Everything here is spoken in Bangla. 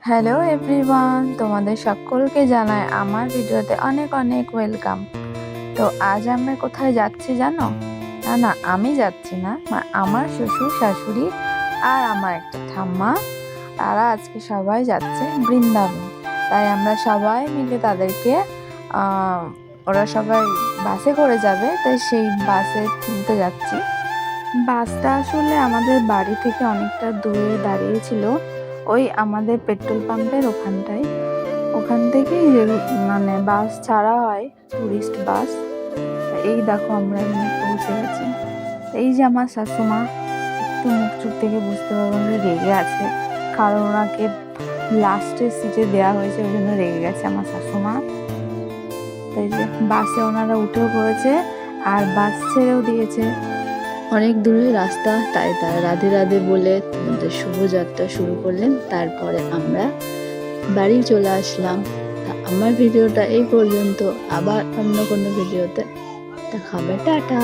হ্যালো এভরিওয়ান, তোমাদের সকলকে জানাই আমার ভিডিওতে অনেক অনেক ওয়েলকাম। তো আজ আমরা কোথায় যাচ্ছি জানো? না না, আমি যাচ্ছি না, আমার শ্বশুর শাশুড়ি আর আমার একটা ঠাম্মা, তারা আজকে সবাই যাচ্ছে বৃন্দাবন। তাই আমরা সবাই মিলে তাদেরকে ওরা সবাই বাসে করে যাবে, তাই সেই বাসে তুলতে যাচ্ছি। বাসটা আসলে আমাদের বাড়ি থেকে অনেকটা দূরে দাঁড়িয়েছিল, ওই আমাদের পেট্রোল পাম্পের ওখানটায়। ওখান থেকেই মানে বাস ছাড়া হয়, টুরিস্ট বাস। এই দেখো আমরা এখানে পৌঁছে গেছি। এই যে আমার শাশুমা, একটু মুখ চুপ থেকে বুঝতে পারবো না রেগে আছে, কারণ ওনাকে লাস্টের সিটে দেওয়া হয়েছে, ওই জন্য রেগে গেছে আমার শাশুমা। তাই যে বাসে ওনারা উঠেও পড়েছে আর বাস ছেড়েও দিয়েছে। অনেক দূরের রাস্তা, তাই তারা রাধে রাধে বলে আমাদের শুভযাত্রা শুরু করলেন। তারপরে আমরা বাড়ি চলে আসলাম। আমার ভিডিওটা এই পর্যন্ত, আবার অন্য কোনো ভিডিওতে দেখা হবে। টাটা।